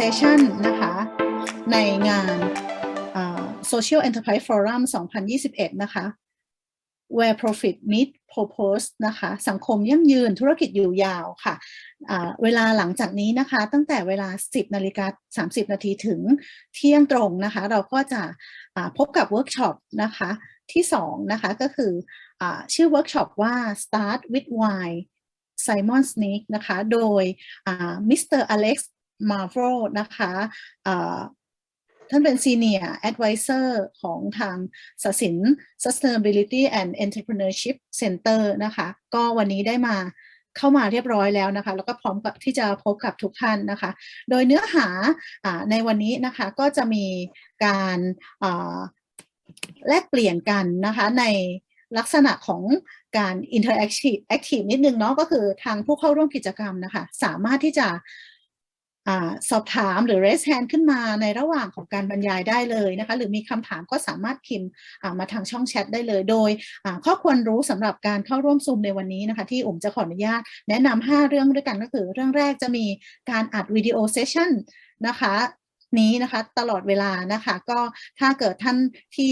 Presentation นะคะในงานSocial Enterprise Forum 2021 นะคะ Where Profit Meet Purpose นะคะสังคมยั่งยืนธุรกิจอยู่ยาวค่ะเวลาหลังจากนี้นะคะตั้งแต่เวลา 10:30 นาทีถึงเที่ยงตรงนะคะเราก็จะพบกับเวิร์กช็อปนะคะที่2นะคะก็คือชื่อเวิร์กช็อปว่า Start with Why Simon Sinek นะคะโดยมิสเตอร์อเล็กซ์มาร์โวนะคะท่านเป็น Senior Advisor ของทาง Sasin Sustainability and Entrepreneurship Center นะคะก็วันนี้ได้มาเข้ามาเรียบร้อยแล้วนะคะแล้วก็พร้อมกับที่จะพบกับทุกท่านนะคะโดยเนื้อหาในวันนี้นะคะก็จะมีการแลกเปลี่ยนกันนะคะในลักษณะของการ interactive นิดนึงเนาะก็คือทางผู้เข้าร่วมกิจกรรมนะคะสามารถที่จะสอบถามหรือ raise hand ขึ้นมาในระหว่างของการบรรยายได้เลยนะคะหรือมีคำถามก็สามารถพิมพ์มาทางช่องแชทได้เลยโดยข้อควรรู้สำหรับการเข้าร่วมซูมในวันนี้นะคะที่อุ๋มจะขออนุญาตแนะนำ5 เรื่องด้วยกันก็คือเรื่องแรกจะมีการอัดวิดีโอเซสชั่นนะคะนี้นะคะตลอดเวลานะคะก็ถ้าเกิดท่านที่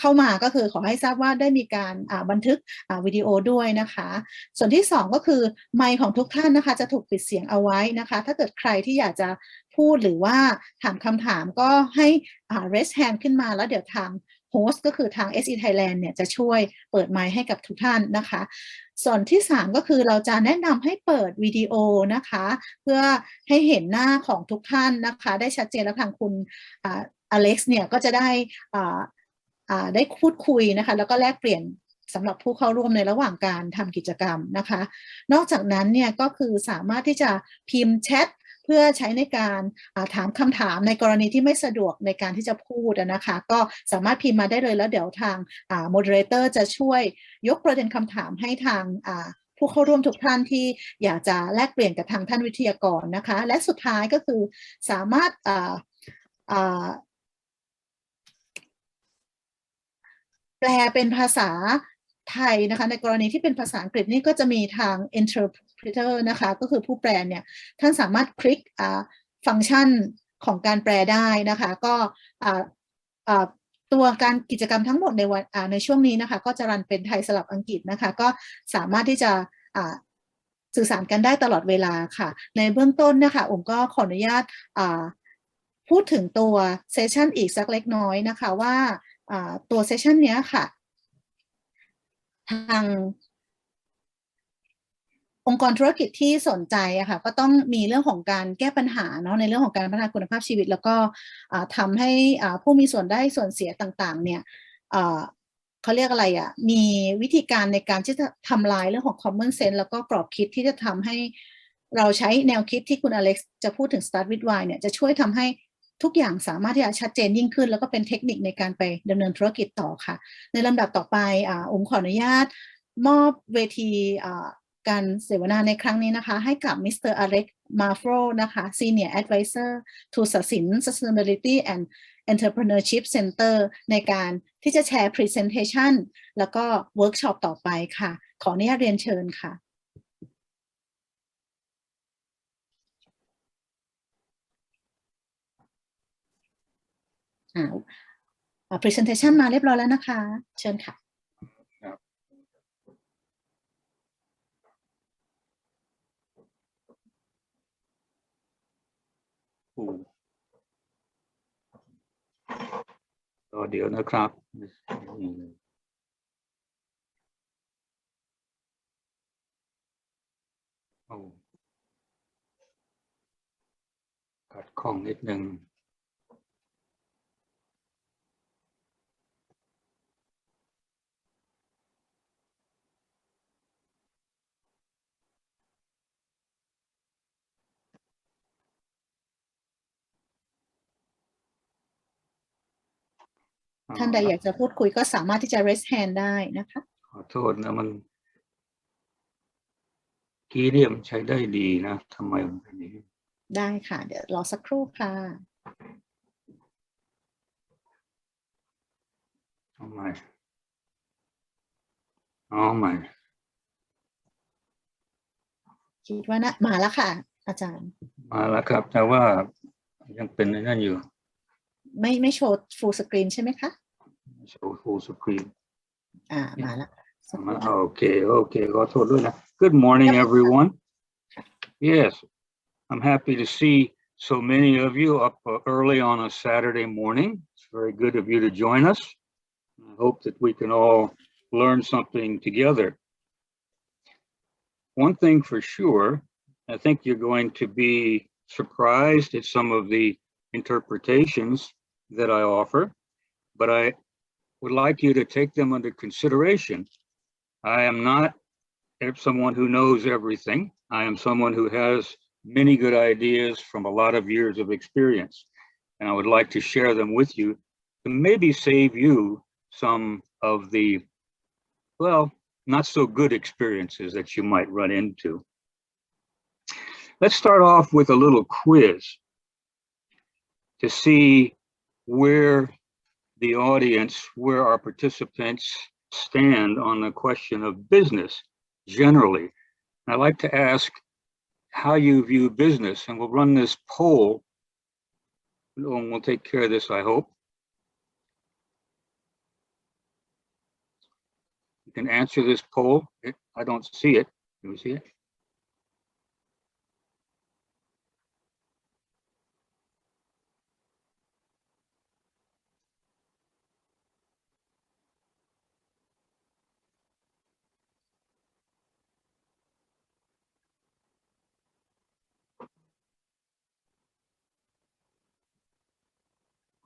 เข้ามาก็คือขอให้ทราบว่าได้มีการบันทึกวิดีโอด้วยนะคะส่วนที่2ก็คือไมค์ของทุกท่านนะคะจะถูกปิดเสียงเอาไว้นะคะถ้าเกิดใครที่อยากจะพูดหรือว่าถามคำถามก็ให้raise hand ขึ้นมาแล้วเดี๋ยวทางโฮสต์ก็คือทาง SE Thailand เนี่ยจะช่วยเปิดไมค์ให้กับทุกท่านนะคะส่วนที่3ก็คือเราจะแนะนำให้เปิดวิดีโอนะคะเพื่อให้เห็นหน้าของทุกท่านนะคะได้ชัดเจนแล้วทางคุณอเล็กซ์เนี่ยก็จะได้พูดคุยนะคะแล้วก็แลกเปลี่ยนสำหรับผู้เข้าร่วมในระหว่างการทำกิจกรรมนะคะนอกจากนั้นเนี่ยก็คือสามารถที่จะพิมพ์แชทเพื่อใช้ในการถามคำถามในกรณีที่ไม่สะดวกในการที่จะพูดนะคะก็สามารถพิมพ์มาได้เลยแล้วเดี๋ยวทางmoderator จะช่วยยกประเด็นคำถามให้ทางผู้เข้าร่วมทุกท่านที่อยากจะแลกเปลี่ยนกับทางท่านวิทยากรนะคะและสุดท้ายก็คือสามารถแปลเป็นภาษาไทยนะคะในกรณีที่เป็นภาษาอังกฤษนี่ก็จะมีทาง interpreter นะคะก็คือผู้แปลเนี่ยท่านสามารถคลิกฟังก์ชันของการแปลได้นะคะก็ตัวการกิจกรรมทั้งหมดในวันในช่วงนี้นะคะก็จะรันเป็นไทยสลับอังกฤษนะคะก็สามารถที่จะสื่อสารกันได้ตลอดเวลาค่ะในเบื้องต้นนะคะผมก็ขออนุญาตพูดถึงตัวเซสชันอีกสักเล็กน้อยนะคะว่าตัวเซสชันนี้ค่ะทางองค์กรธุรกิจที่สนใจอะค่ะก็ต้องมีเรื่องของการแก้ปัญหาเนาะในเรื่องของการพัฒนาคุณภาพชีวิตแล้วก็ทำให้ผู้มีส่วนได้ส่วนเสียต่างๆเนี่ยเขาเรียกอะไรอะมีวิธีการในการที่จะทำลายเรื่องของ common sense แล้วก็กรอบคิดที่จะทำให้เราใช้แนวคิดที่คุณอเล็กซ์จะพูดถึง start with why เนี่ยจะช่วยทำให้ทุกอย่างสามารถที่จะชัดเจนยิ่งขึ้นแล้วก็เป็นเทคนิคในการไปดำเนินธุรกิจต่อค่ะในลำดับต่อไปขออนุญาตมอบเวทีการเสวนาในครั้งนี้นะคะให้กับมิสเตอร์อเล็กซ์มาโฟนะคะ Senior Advisor to Sasin Sustainability and Entrepreneurship Center ในการที่จะแชร์ Presentation แล้วก็ Workshop ต่อไปค่ะขออนุญาตเรียนเชิญค่ะpresentation มาเรียบร้อยแล้วนะคะเชิญค่ะเดี๋ยวนะครับขัดข้องนิดนึงท่านใดอยากจะพูดคุยก็สามารถที่จะ raise hand ได้นะคะขอโทษนะมันกีเรียมใช้ได้ดีนะทำไมมันเป็นอย่างนี้ได้ค่ะเดี๋ยวรอสักครู่ค่ะเอาใหม่คิดว่านะมาแล้วค่ะอาจารย์มาแล้วครับแต่ว่า ยังเป็นนั่นอยู่ไม่โชว์ full screen ใช่ไหมคะ โชว์ full screen มาแล้ว Okay ขอโทษด้วยนะ Good morning everyone. Yes, I'm happy to see so many of you up early on a Saturday morning. It's very good of you to join us. I hope that we can all learn something together. One thing for sure, I think you're going to be surprised at some of the interpretations that I offer, but I would like you to take them under consideration. I am not someone who knows everything. I am someone who has many good ideas from a lot of years of experience, and I would like to share them with you to maybe save you some of the, well, not so good experiences that you might run into. Let's start off with a little quiz to see where the audience, where our participants stand on the question of business generally. I'd like to ask how you view business, and we'll run this poll. We'll take care of this, I hope. You can answer this poll. I don't see it. Do you see it?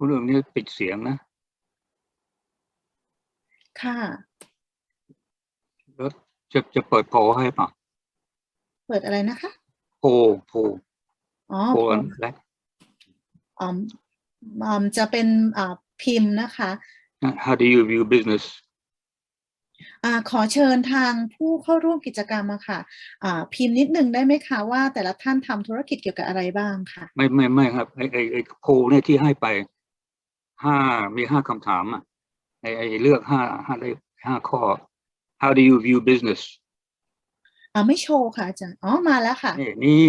คุณเรื่องนี้ปิดเสียงนะค่ะแล้วจะเปิดโพลให้ป่ะเปิดอะไรนะคะโพลและจะเป็นพิมพ์นะคะ How do you view business ขอเชิญทางผู้เข้าร่วมกิจกรรมค่ะพิมพ์นิดนึงได้ไหมคะว่าแต่ละท่านทำธุรกิจเกี่ยวกับอะไรบ้างค่ะไม่ครับไอ้โพลเนี่ยที่ให้ไปมี5คำถามอ่ะไอ้เลือก5ข้อ How do you view business ไม่โชว์ค่ะอาจารย์มาแล้วค่ะนี่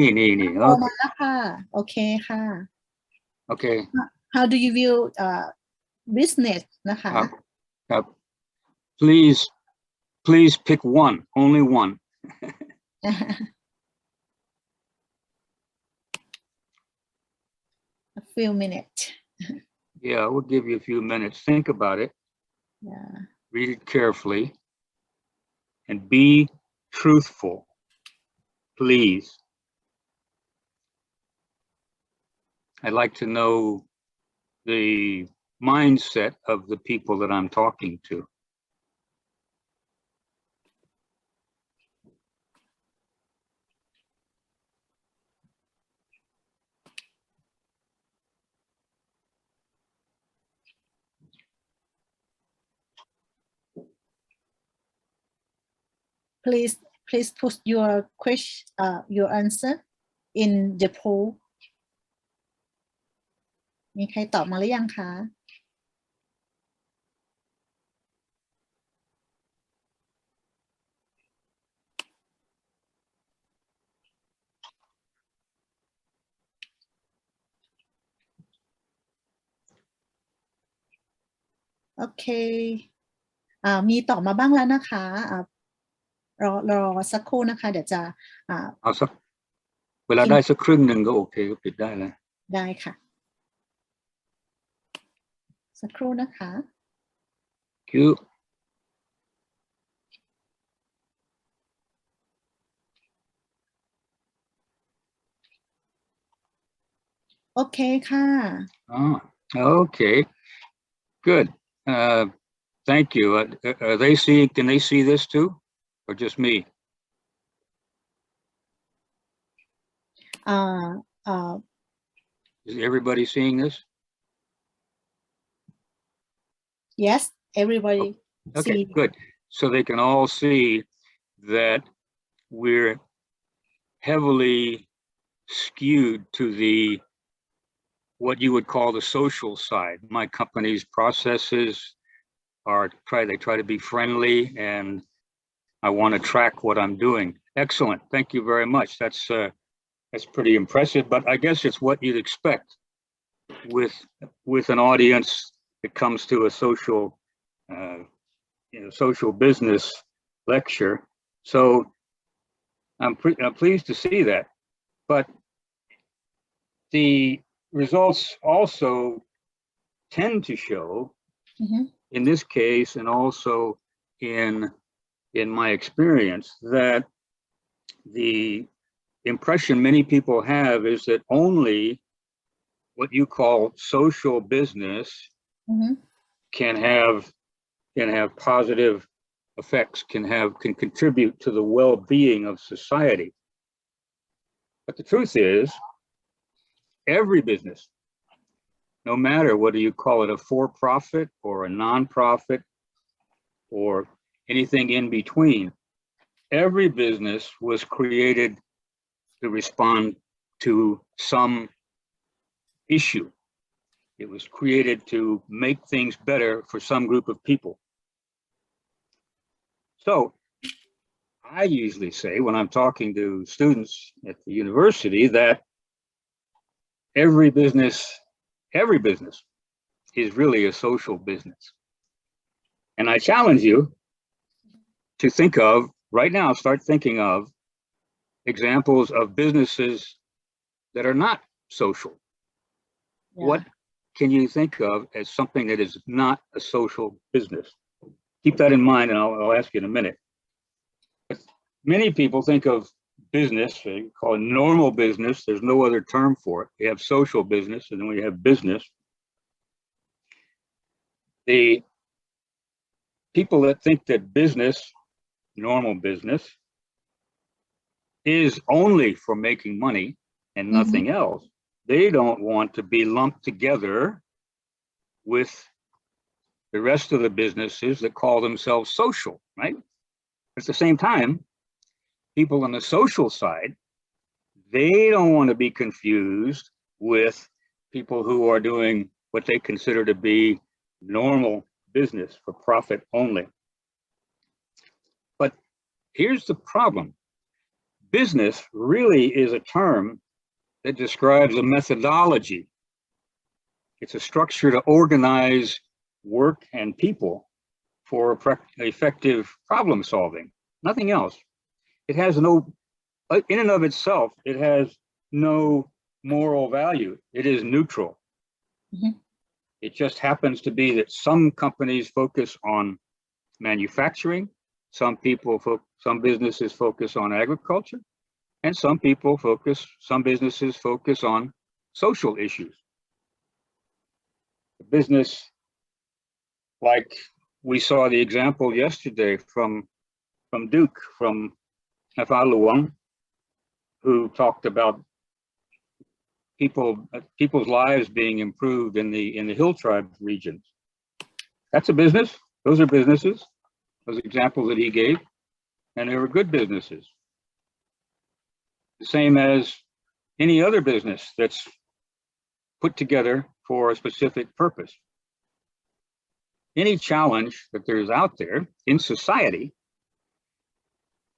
มาแล้วค่ะโอเคค่ะโอเค How do you view business นะคะครับ Please pick one, only one. A few minutes. Yeah, we'll give you a few minutes. Think about it. Yeah. Read it carefully. And be truthful. Please. I'd like to know the mindset of the people that I'm talking to. Please put your question, your answer in the poll. มีใครตอบมาหรือยังคะ โอเคมีตอบมาบ้างแล้วนะคะรอสักครู่นะคะเดี๋ยวจะเอาสักเวลาได้สักครึ่งหนึ่งก็โอเคก็ปิดได้แล้วได้ค่ะสักครู่นะคะ โอเคค่ะ Okay good thank you can they see this too or just me is everybody seeing this yes everybody okay good so they can all see that we're heavily skewed to the what you would call the social side. My company's processes they try to be friendly, and I want to track what I'm doing. Excellent. Thank you very much. That's pretty impressive, but I guess it's what you'd expect with an audience that comes to a social social business lecture. So I'm pleased to see that, but the results also tend to show, in this case, and also in my experience, that the impression many people have is that only what you call social business can have positive effects, can contribute to the well-being of society. But the truth is, every business, no matter whether you call it a for-profit or a non-profit or anything in between, every business was created to respond to some issue. It was created to make things better for some group of people. So I usually say when I'm talking to students at the university that every business is really a social business. And I challenge you to think of, right now, start thinking of examples of businesses that are not social. Yeah. What can you think of as something that is not a social business? Keep that in mind, and I'll ask you in a minute. But many people think of business, they call it normal business. There's no other term for it. We have social business, and then we have business. The people that think that business, normal business, is only for making money and nothing else, they don't want to be lumped together with the rest of the businesses that call themselves social, right? At the same time, people on the social side, they don't want to be confused with people who are doing what they consider to be normal business for profit only. But here's the problem. Business really is a term that describes a methodology. It's a structure to organize work and people for effective problem solving, nothing else. It has no, in and of itself, it has no moral value. It is neutral. It just happens to be that some companies focus on manufacturing, some businesses focus on agriculture, and some businesses focus on social issues. A business like we saw the example yesterday from Duke, from Luang, who talked about people's lives being improved in the hill tribe regions. That's a business. Those are businesses. Those examples that he gave, and they were good businesses. The same as any other business that's put together for a specific purpose. Any challenge that there's out there in society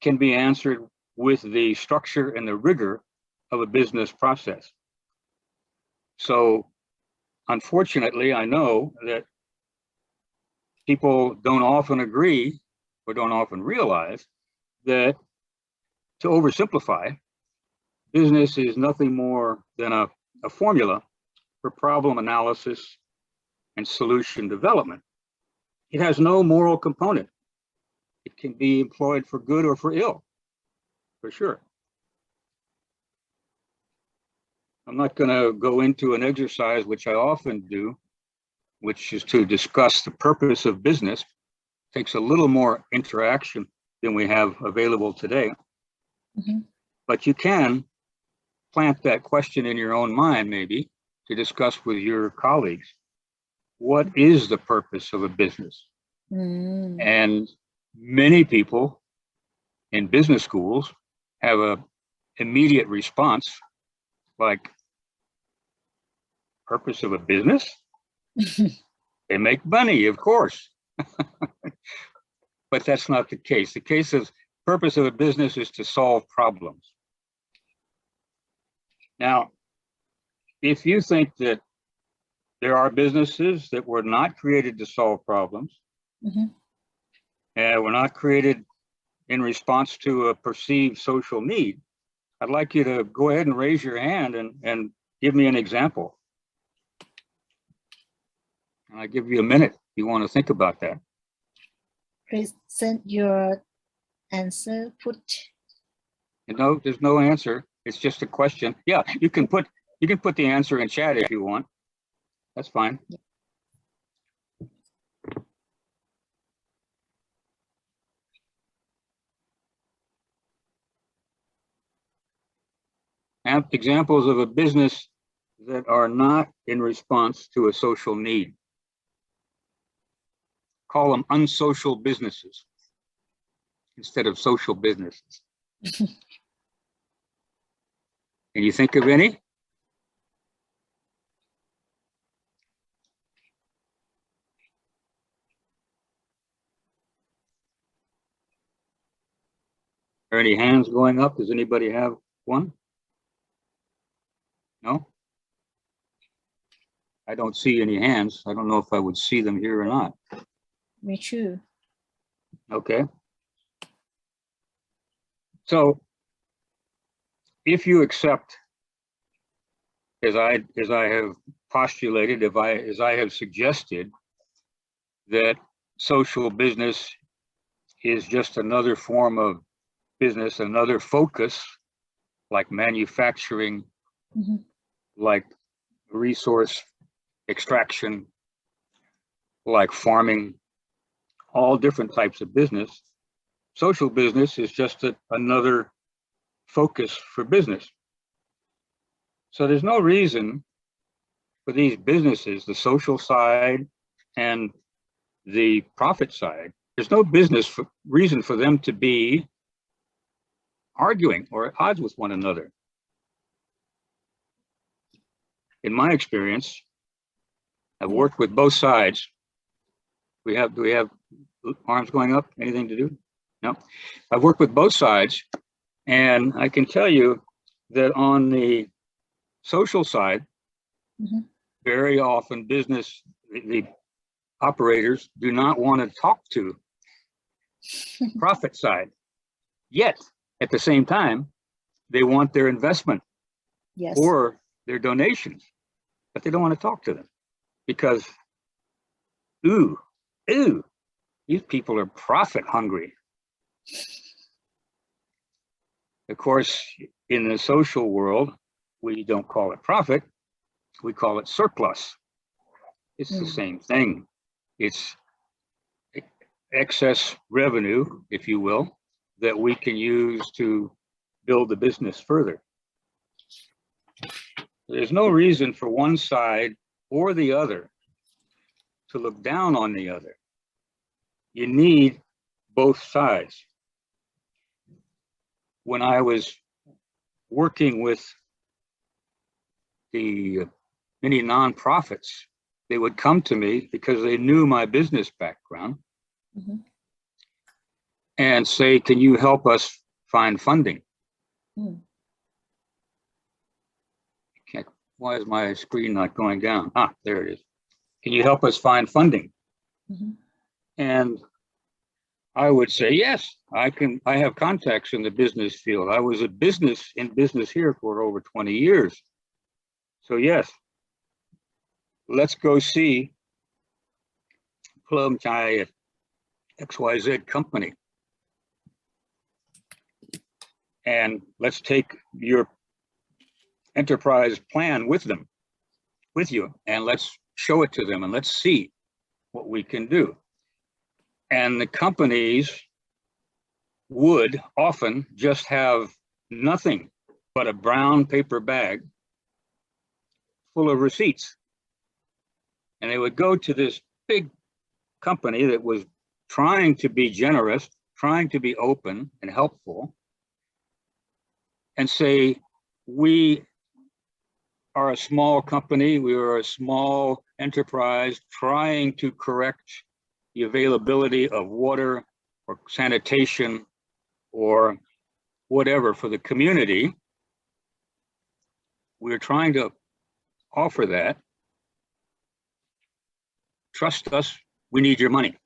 can be answered with the structure and the rigor of a business process. So unfortunately, I know that people don't often agree or don't often realize that, to oversimplify, business is nothing more than a formula for problem analysis and solution development. It has no moral component. It can be employed for good or for ill, for sure. I'm not going to go into an exercise which I often do, which is to discuss the purpose of business. It takes a little more interaction than we have available today. But you can plant that question in your own mind, maybe, to discuss with your colleagues. What is the purpose of a business? And many people in business schools have an immediate response like, purpose of a business? They make money, of course. But that's not the case. The case is purpose of a business is to solve problems. Now, if you think that there are businesses that were not created to solve problems. And were not created in response to a perceived social need. I'd like you to go ahead and raise your hand and give me an example. And I give you a minute if you want to think about that. Present your answer. Put. No, there's no answer. It's just a question. Yeah, you can put the answer in chat if you want. That's fine. And examples of a business that are not in response to a social need. Call them unsocial businesses instead of social businesses. Can you think of any? Are any hands going up? Does anybody have one? No? I don't see any hands. I don't know if I would see them here or not. Me too. Okay. So if you accept, as I have postulated, as I have suggested, that social business is just another form of business, another focus, like manufacturing, like resource extraction, like farming, all different types of business. Social business is just another focus for business. So there's no reason for these businesses, the social side and the profit side, there's no reason for them to be arguing or at odds with one another. In my experience, I've worked with both sides. Do we have arms going up? Anything to do? No. I've worked with both sides, and I can tell you that on the social side, very often the operators do not want to talk to profit side. Yet, at the same time, they want their investment or their donations, but they don't want to talk to them because, these people are profit hungry. Of course, in the social world, we don't call it profit, we call it surplus. It's the same thing. It's excess revenue, if you will, that we can use to build the business further. There's no reason for one side or the other to look down on the other. You need both sides. When I was working with the many nonprofits, they would come to me because they knew my business background and say, can you help us find funding? Why is my screen not going down? There it is. Can you help us find funding? And I would say, yes, I can. I have contacts in the business field. I was in business here for over 20 years. So yes, let's go see Plum Chai XYZ company. And let's take your enterprise plan with you, and let's show it to them, and let's see what we can do. And the companies would often just have nothing but a brown paper bag full of receipts. And they would go to this big company that was trying to be generous, trying to be open and helpful, and say, we are a small company, we are a small enterprise trying to correct the availability of water or sanitation or whatever for the community. We're trying to offer that. trust us, we need your money.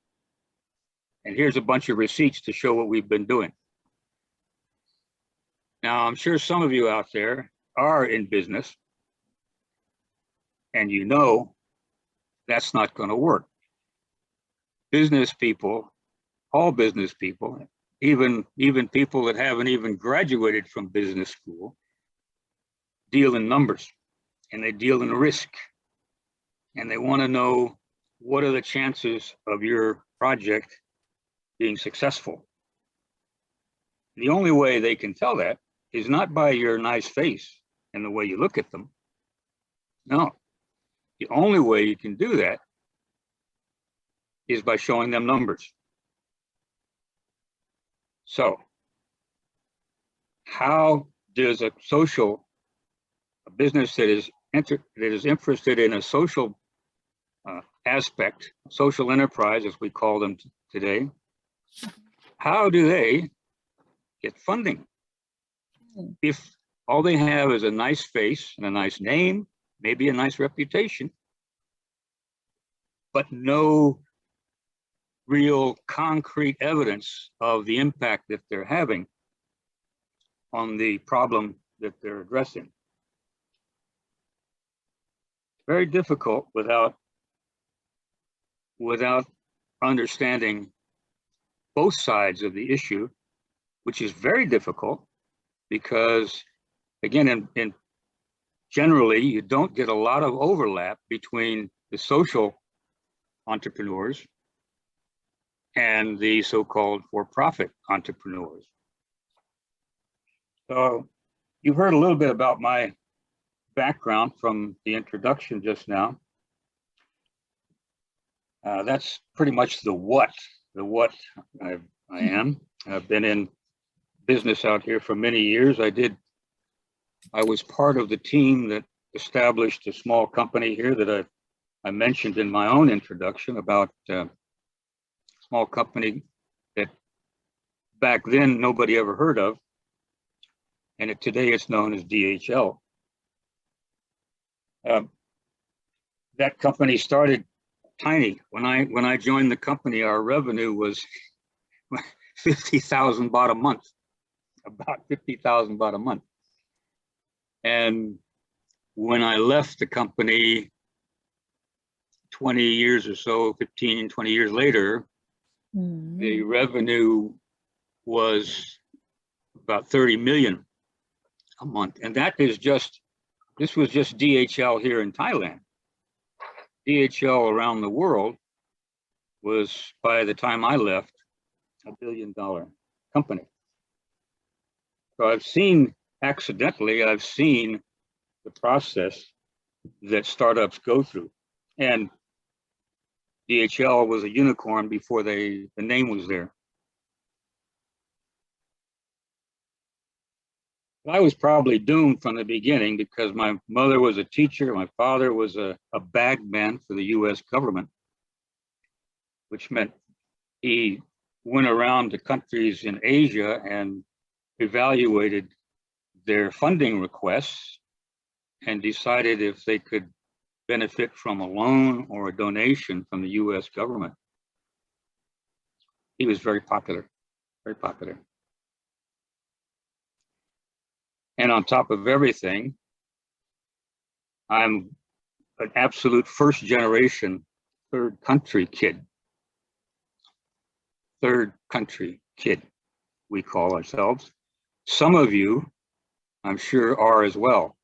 And here's a bunch of receipts to show what we've been doing. Now, I'm sure some of you out there are in business, and you know that's not going to work. Business people, all business people, even people that haven't even graduated from business school, deal in numbers, and they deal in risk, and they want to know what are the chances of your project being successful. The only way they can tell that is not by your nice face and the way you look at them. No, the only way you can do that is by showing them numbers. So how does a business that is interested in a social aspect, social enterprise, as we call them today, how do they get funding? If all they have is a nice face and a nice name, maybe a nice reputation, but no real concrete evidence of the impact that they're having on the problem that they're addressing. Very difficult without understanding both sides of the issue, which is very difficult because, again, in generally, you don't get a lot of overlap between the social entrepreneurs and the so-called for-profit entrepreneurs. So you've heard a little bit about my background from the introduction just now. That's pretty much the what I am. I've been in business out here for many years. I was part of the team that established a small company here that I mentioned in my own introduction about a small company that back then nobody ever heard of, and today it's known as DHL. That company started tiny. When I joined the company, our revenue was 50,000 baht a month, about 50,000 baht a month. And when I left the company 20 years or so, 15, 20 years later, the revenue was about 30 million a month. And this was just DHL here in Thailand. DHL around the world was, by the time I left, $1 billion company. So I've seen the process that startups go through. And DHL was a unicorn before the name was there. I was probably doomed from the beginning because my mother was a teacher, my father was a bagman for the US government, which meant he went around to countries in Asia and evaluated their funding requests and decided if they could benefit from a loan or a donation from the US government. He was very popular, very popular. And on top of everything, I'm an absolute first generation, third country kid, we call ourselves. Some of you, I'm sure, are as well.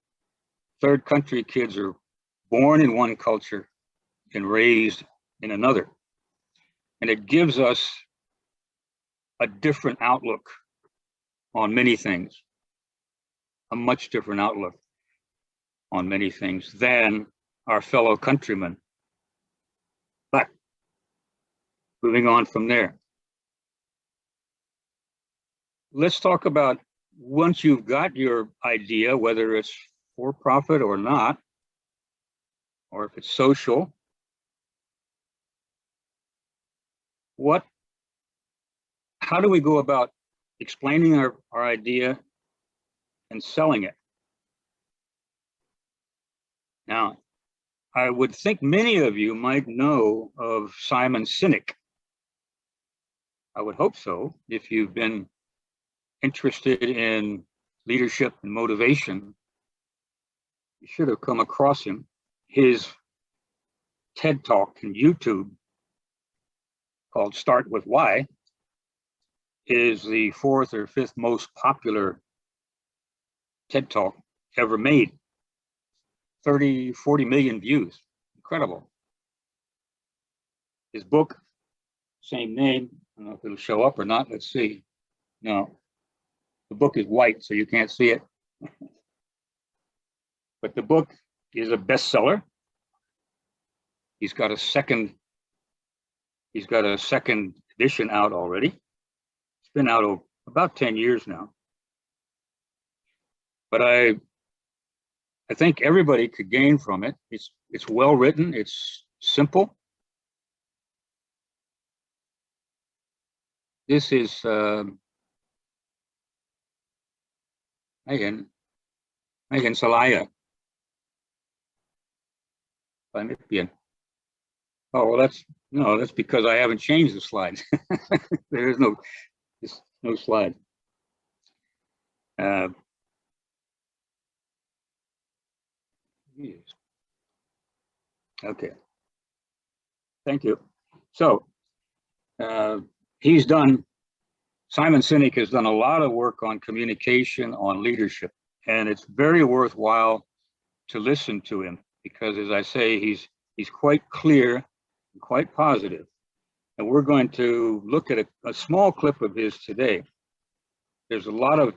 Third country kids are born in one culture and raised in another. And it gives us a different outlook on many things, a much different outlook on many things than our fellow countrymen. But moving on from there, let's talk about once you've got your idea, whether it's for profit or not, or if it's social, how do we go about explaining our idea and selling it? Now, I would think many of you might know of Simon Sinek. I would hope so. If you've been interested in leadership and motivation, you should have come across him. His TED Talk on YouTube called Start With Why is the 4th or 5th most popular TED Talk ever made. 40 million views. Incredible. His book, same name. I don't know if it'll show up or not. Let's see. No. The book is white, so you can't see it. But the book is a bestseller. He's got a second edition out already. It's been out about 10 years now. But I think everybody could gain from it. It's well written, it's simple. This is ให้เห็นสไลด์อ่ะไปไม่เปลี่ยน Oh, well, that's because I haven't changed the slides. There is no slide. Okay. Thank you. So Simon Sinek has done a lot of work on communication, on leadership, and it's very worthwhile to listen to him because, as I say, he's quite clear and quite positive. And we're going to look at a small clip of his today. There's a lot of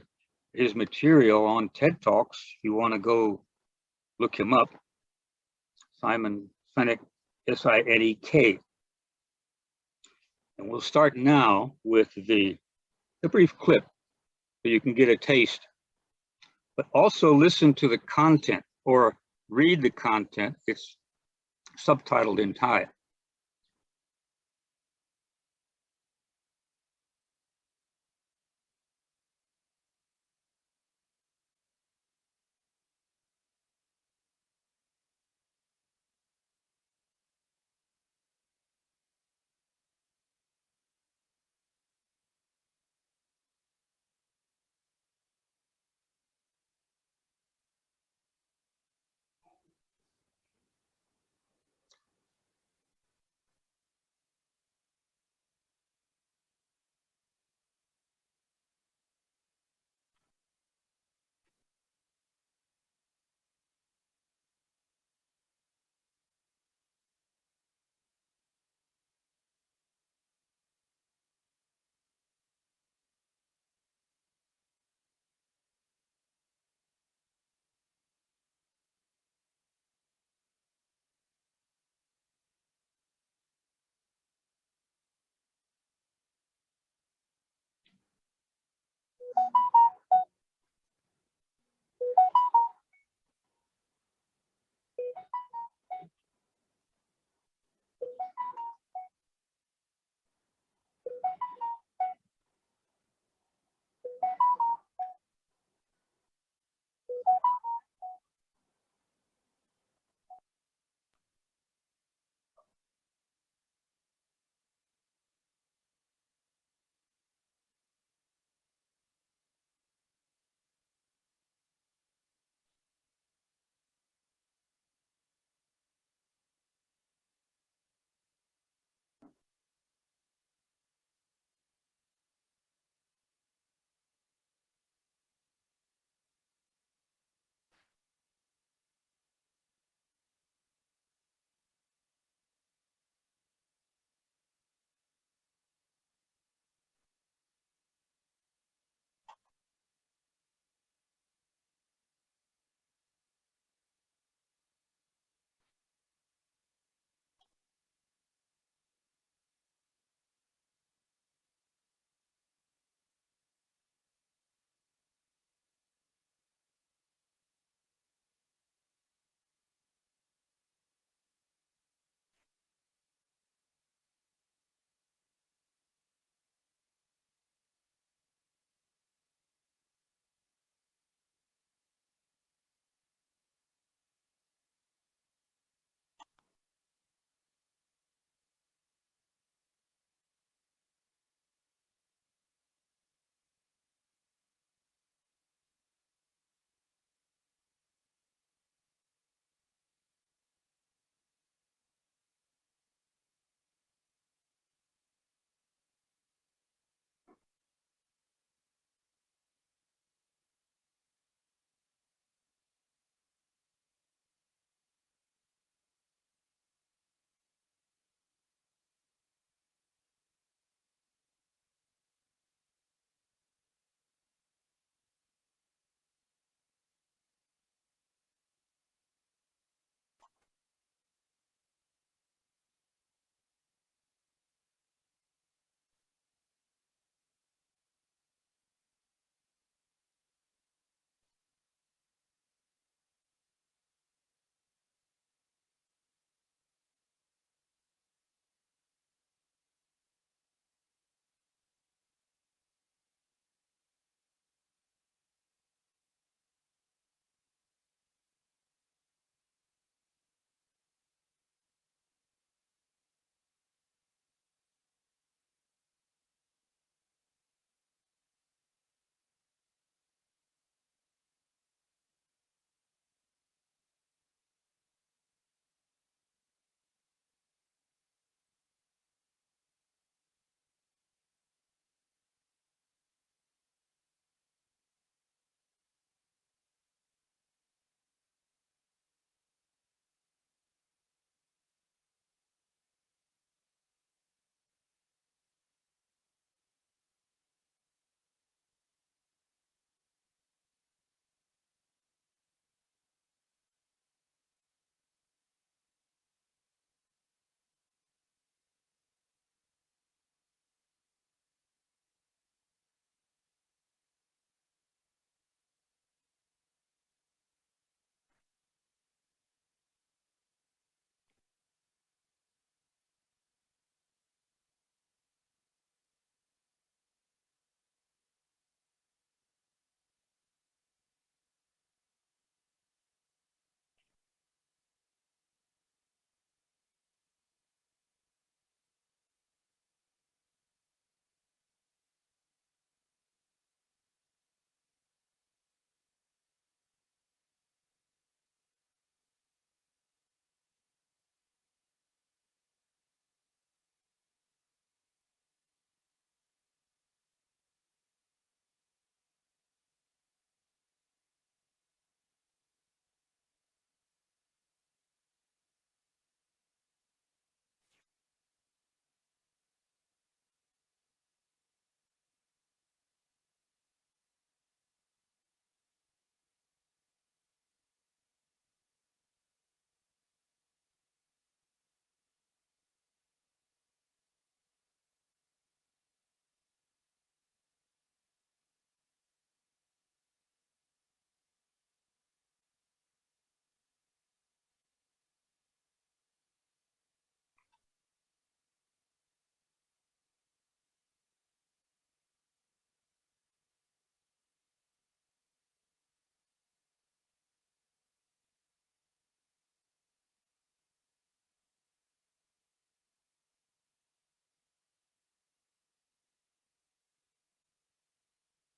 his material on TED Talks. If you want to go look him up, Simon Sinek, Sinek. And we'll start now with the brief clip so you can get a taste, but also listen to the content or read the content. It's subtitled in Thai.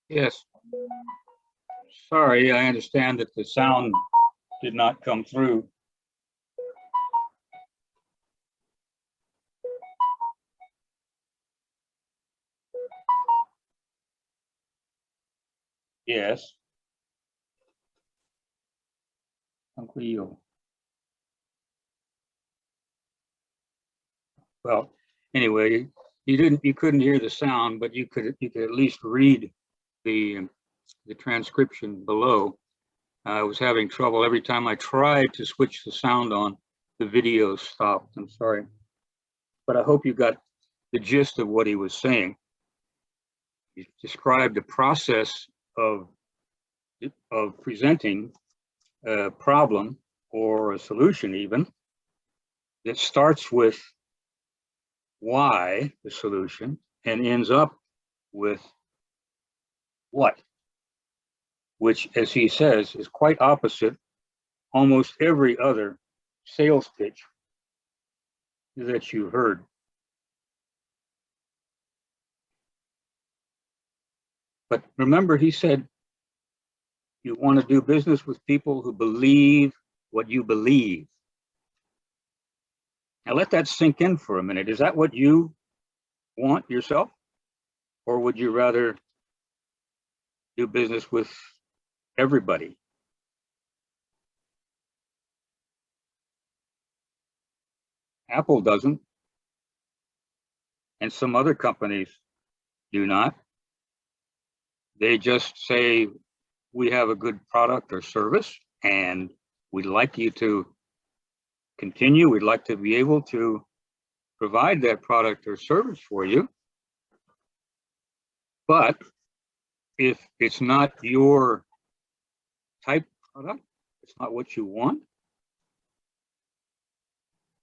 Yes. Sorry, I understand that the sound did not come through. Yes. Well, anyway, you couldn't hear the sound, but you could at least read the transcription below. I was having trouble every time I tried to switch the sound on, the video stopped. I'm sorry, but I hope you got the gist of what he was saying. He described the process of presenting a problem or a solution even that starts with why, the solution, and ends up with what, which, as he says, is quite opposite almost every other sales pitch that you heard. But remember, he said, you want to do business with people who believe what you believe. Now let that sink in for a minute. Is that what you want yourself? Or would you rather do business with everybody? Apple doesn't, and some other companies do not. They just say, we have a good product or service, and we'd like you to continue. We'd like to be able to provide that product or service for you. But if it's not your type product, it's not what you want,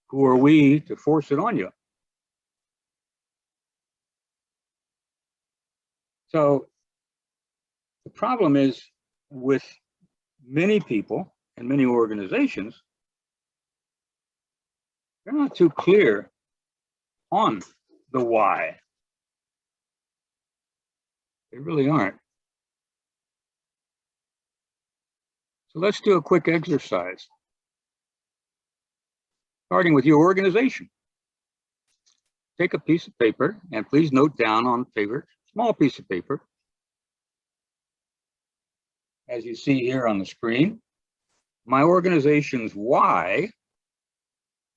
who are we to force it on you? So the problem is with many people and many organizations, they're not too clear on the why. They really aren't. So let's do a quick exercise, starting with your organization. Take a piece of paper and please note down on paper, small piece of paper, as you see here on the screen, my organization's why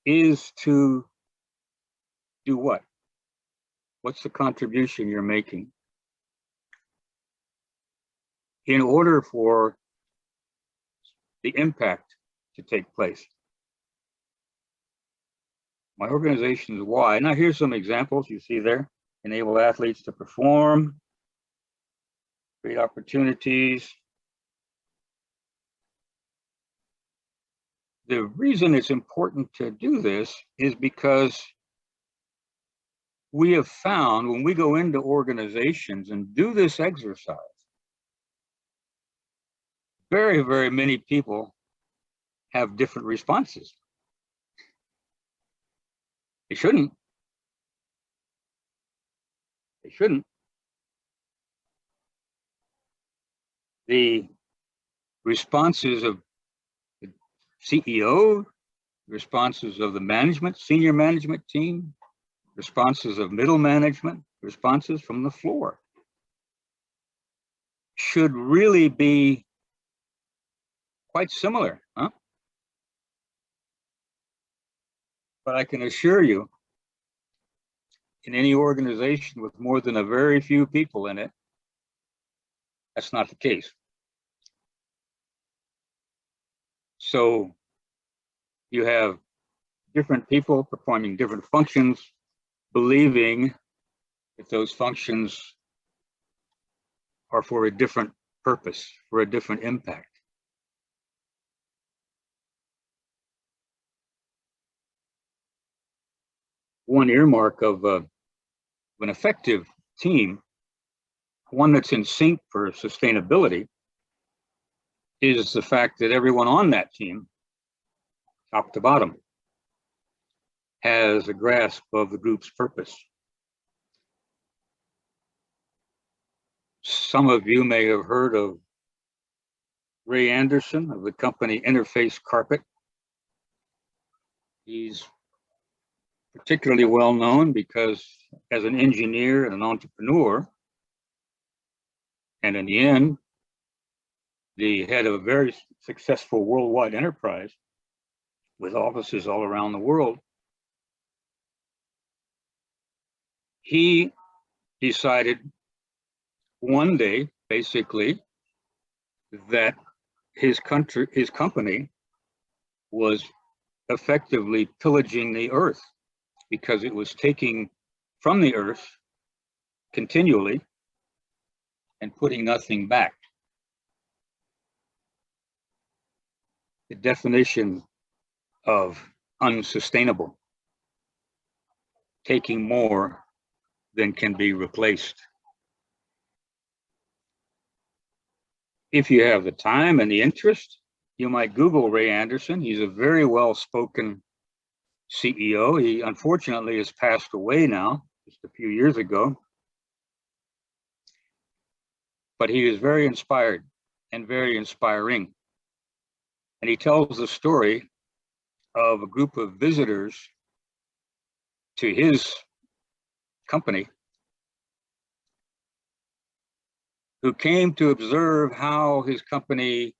is to do what? What's the contribution you're making in order for the impact to take place? My organization's why. Now here's some examples you see there. Enable athletes to perform, create opportunities. The reason it's important to do this is because we have found when we go into organizations and do this exercise, very, very many people have different responses. They shouldn't. They shouldn't. The responses of the CEO, responses of the management, senior management team, responses of middle management, responses from the floor should really be quite similar, huh? But I can assure you, in any organization with more than a very few people in it, that's not the case. So you have different people performing different functions, believing that those functions are for a different purpose, for a different impact. One earmark of an effective team, one that's in sync for sustainability, is the fact that everyone on that team, top to bottom, has a grasp of the group's purpose. some of you may have heard of Ray Anderson of the company Interface Carpet. He's particularly well known because as an engineer and an entrepreneur, and in the end, the head of a very successful worldwide enterprise with offices all around the world, he decided one day, basically, that his company was effectively pillaging the earth because it was taking from the earth continually and putting nothing back. The definition of unsustainable, taking more than can be replaced. If you have the time and the interest, you might Google Ray Anderson. He's a very well-spoken CEO. He unfortunately has passed away now, just a few years ago. But he is very inspired and very inspiring. And he tells the story of a group of visitors to his company who came to observe how his company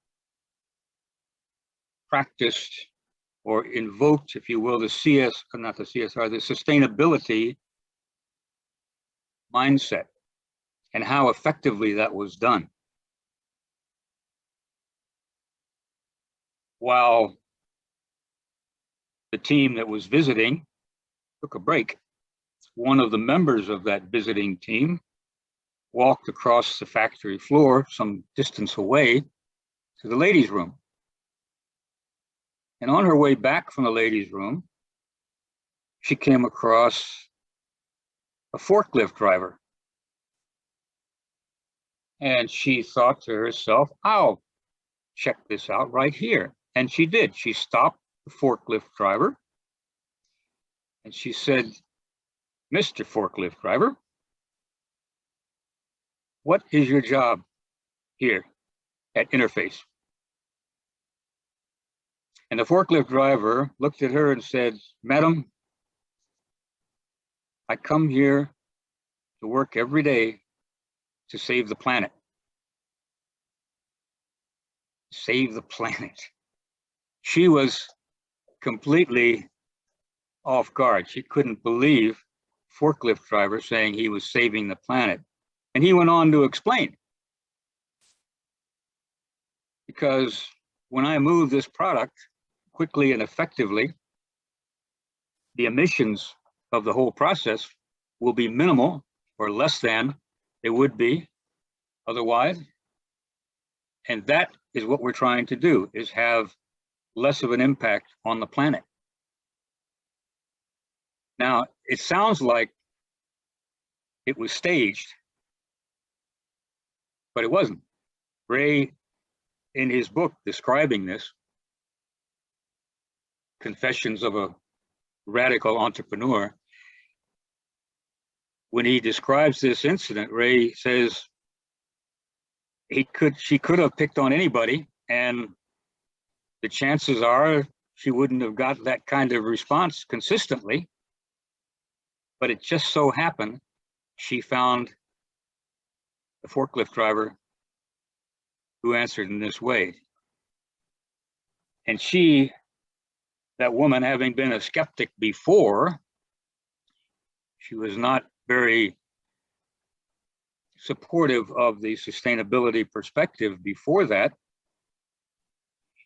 practiced or invoked, if you will, the sustainability mindset and how effectively that was done. While the team that was visiting took a break, one of the members of that visiting team walked across the factory floor some distance away to the ladies' room. And on her way back from the ladies' room, she came across a forklift driver. And she thought to herself, I'll check this out right here. And she did. She stopped the forklift driver and she said, Mr. Forklift driver, what is your job here at Interface? And the forklift driver looked at her and said, Madam, I come here to work every day to save the planet. Save the planet. She was completely off guard. She couldn't believe forklift driver saying he was saving the planet. And he went on to explain, because when I move this product quickly and effectively, the emissions of the whole process will be minimal or less than they would be otherwise. And that is what we're trying to do, is have less of an impact on the planet. Now, it sounds like it was staged, but it wasn't. Ray, in his book describing this, Confessions of a Radical Entrepreneur, when he describes this incident, Ray says she could have picked on anybody, and the chances are she wouldn't have got that kind of response consistently. But it just so happened she found the forklift driver who answered in this way. And she, that woman, having been a skeptic before, she was not very supportive of the sustainability perspective before that.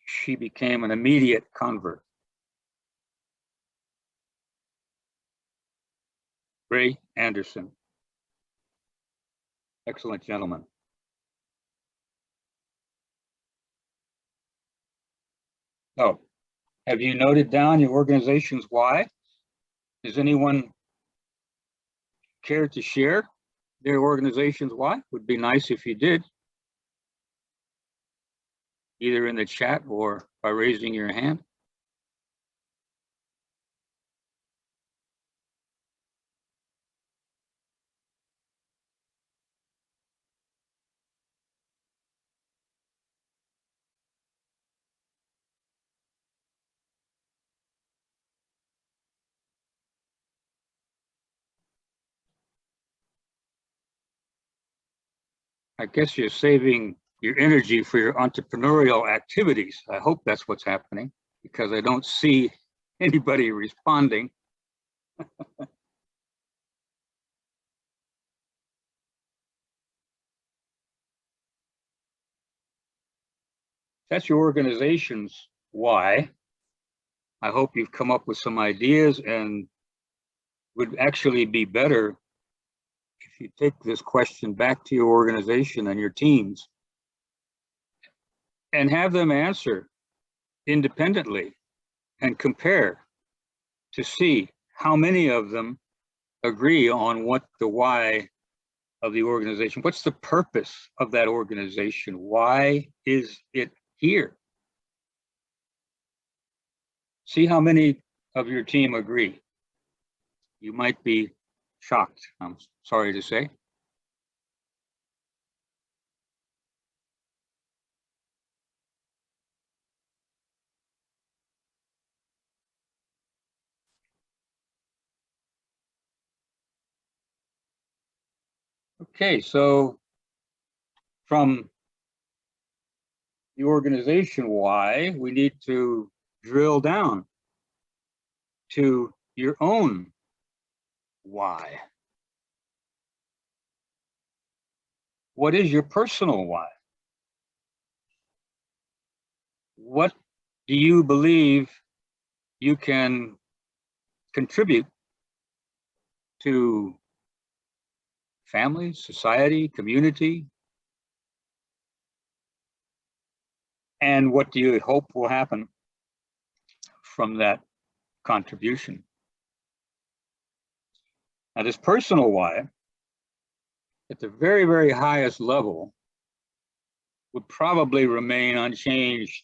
She became an immediate convert. Ray Anderson. Excellent gentleman. Oh, have you noted down your organization's why? Does anyone care to share their organization's why? Would be nice if you did, either in the chat or by raising your hand. I guess you're saving your energy for your entrepreneurial activities. I hope that's what's happening because I don't see anybody responding. That's your organization's why. I hope you've come up with some ideas and would actually be better if you take this question back to your organization and your teams and have them answer independently and compare to see how many of them agree on what the why of the organization, what's the purpose of that organization? Why is it here? See how many of your team agree. You might be shocked, I'm sorry to say. Okay, so from the organization why, we need to drill down to your own why. What is your personal why? What do you believe you can contribute to family, society, community? And what do you hope will happen from that contribution? Now, this personal why, at the very, very highest level, would probably remain unchanged,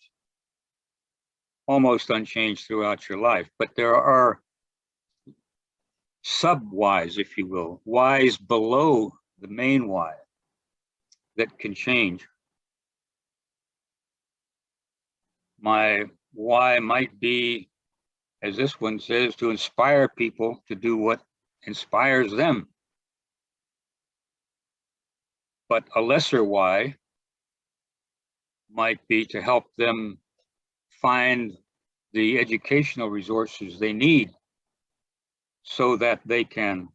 almost unchanged throughout your life. But there are sub-whys, if you will, whys below the main why that can change. My why might be, as this one says, to inspire people to do what inspires them. But a lesser why might be to help them find the educational resources they need so that they can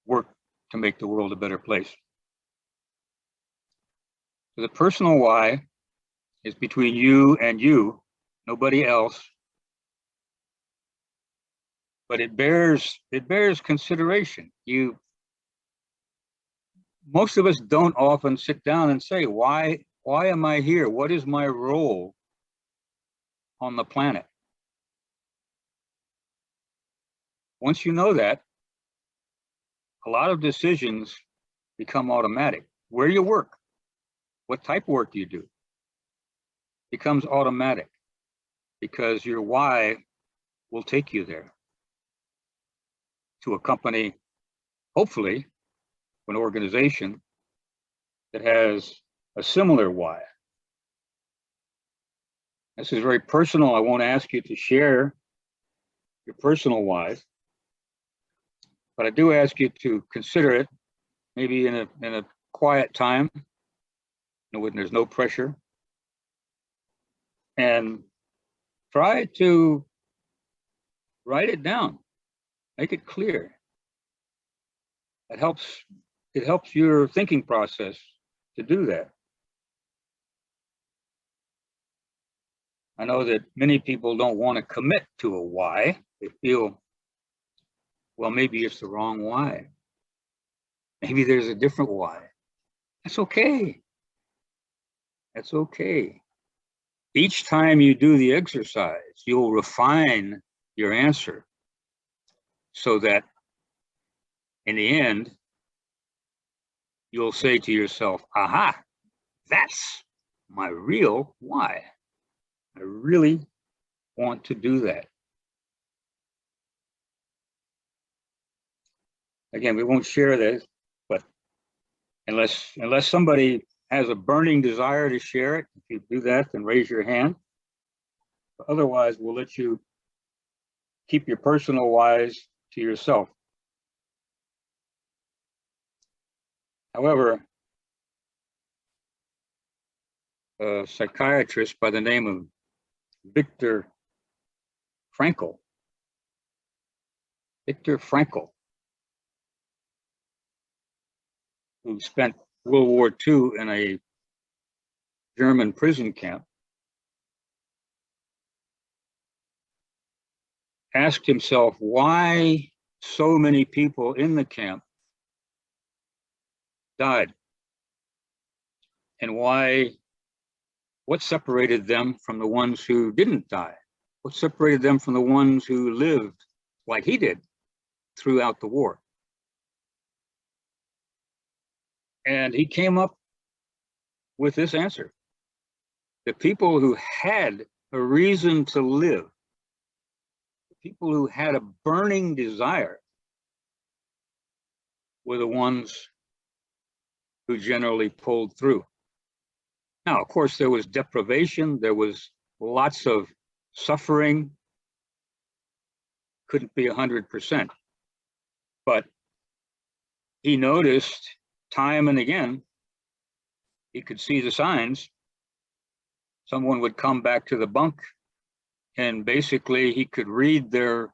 work to make the world a better place. So the personal why is between you and you, nobody else. But it bears consideration. Most of us don't often sit down and say, why am I here? What is my role on the planet? Once you know that, a lot of decisions become automatic. Where you work, what type of work you do, becomes automatic because your why will take you there to a company, hopefully, an organization that has a similar why. This is very personal. I won't ask you to share your personal whys, but I do ask you to consider it, maybe in a quiet time, when there's no pressure, and try to write it down, make it clear. It helps your thinking process to do that. I know that many people don't want to commit to a why. They feel, well, maybe it's the wrong why. Maybe there's a different why. That's okay. That's okay. Each time you do the exercise, you'll refine your answer so that in the end, you'll say to yourself, aha, that's my real why. I really want to do that. Again, we won't share this, but unless somebody has a burning desire to share it, if you do that, then raise your hand. But otherwise, we'll let you keep your personal whys to yourself. However, a psychiatrist by the name of Viktor Frankl. Viktor Frankl, who spent World War II in a German prison camp, asked himself why so many people in the camp died and what separated them from the ones who didn't die? What separated them from the ones who lived like he did throughout the war? And he came up with this answer. The people who had a reason to live, the people who had a burning desire, were the ones who generally pulled through. Now, of course, there was deprivation, there was lots of suffering, couldn't be 100%. But he noticed time and again, he could see the signs. Someone would come back to the bunk and basically he could read their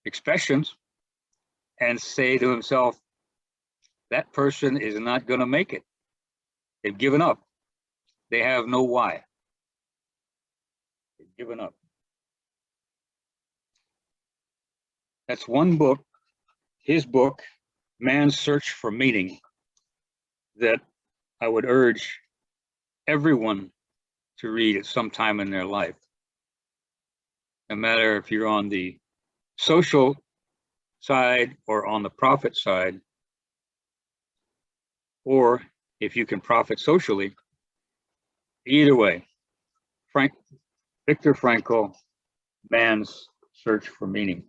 expressions and say to himself, that person is not going to make it. They've given up. They have no why. They've given up. That's one book, his book, Man's Search for Meaning, that I would urge everyone to read at some time in their life. No matter if you're on the social side or on the profit side, or if you can profit socially, either way, Viktor Frankl, Man's Search for Meaning.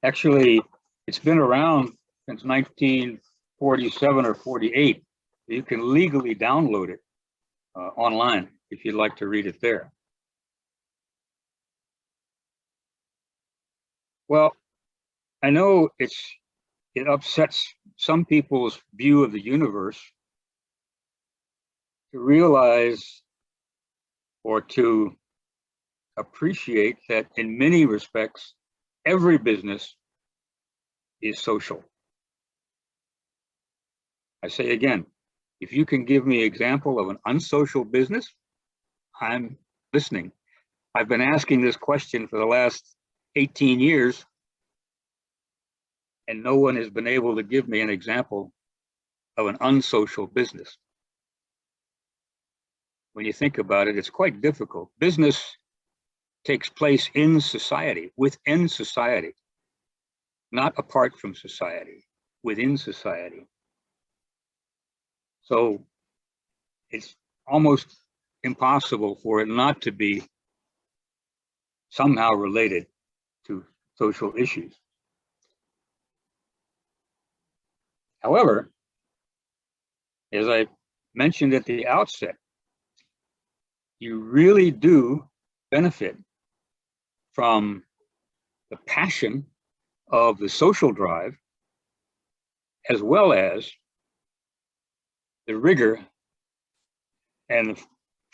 Actually, it's been around since 1947 or 48. You can legally download it online if you'd like to read it there. Well, I know it upsets some people's view of the universe to realize or to appreciate that in many respects, every business is social. I say again, if you can give me an example of an unsocial business, I'm listening. I've been asking this question for the last 18 years, and no one has been able to give me an example of an unsocial business. When you think about it, it's quite difficult. Business takes place in society, within society, not apart from society, within society. So it's almost impossible for it not to be somehow related to social issues. However, as I mentioned at the outset, you really do benefit from the passion of the social drive, as well as the rigor and the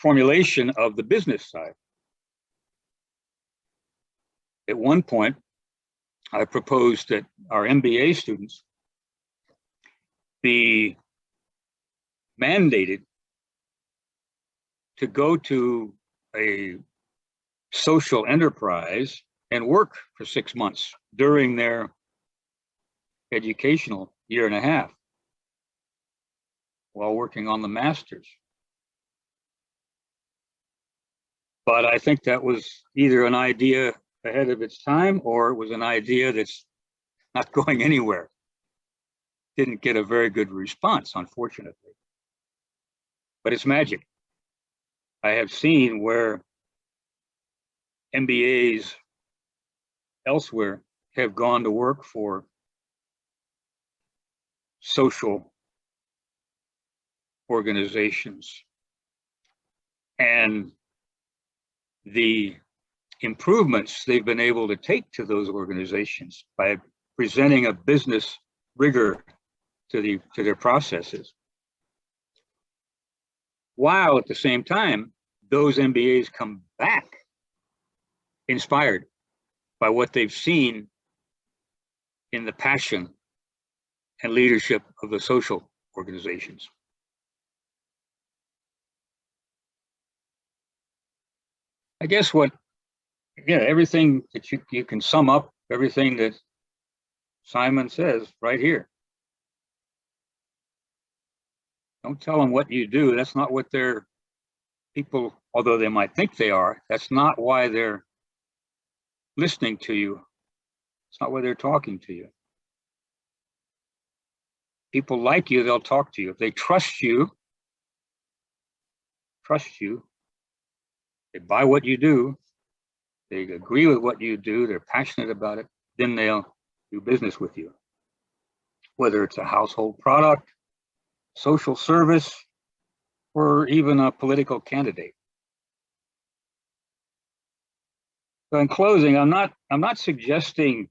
formulation of the business side. At one point, I proposed that our MBA students be mandated to go to a social enterprise and work for 6 months during their educational year and a half while working on the master's. But I think that was either an idea ahead of its time or it was an idea that's not going anywhere. Didn't get a very good response, unfortunately. But it's magic. I have seen where MBAs elsewhere have gone to work for social organizations, and the improvements they've been able to take to those organizations by presenting a business rigor to their processes while at the same time, those MBAs come back inspired by what they've seen in the passion and leadership of the social organizations. I guess everything that you can sum up, everything that Simon says right here. Don't tell them what you do. That's not what they're people, although they might think they are, that's not why they're listening to you. It's not why they're talking to you. People like you, they'll talk to you. If they trust you, they buy what you do, they agree with what you do, they're passionate about it, then they'll do business with you. Whether it's a household product, social service, or even a political candidate. So in closing, I'm not suggesting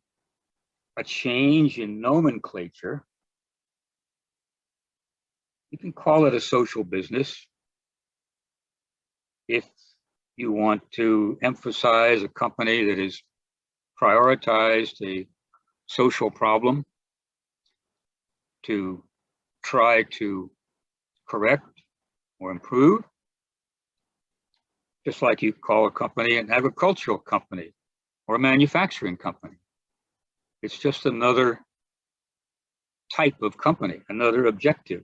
a change in nomenclature. You can call it a social business if you want to emphasize a company that has prioritized a social problem to try to correct or improve, just like you call a company an agricultural company or a manufacturing company. It's just another type of company, another objective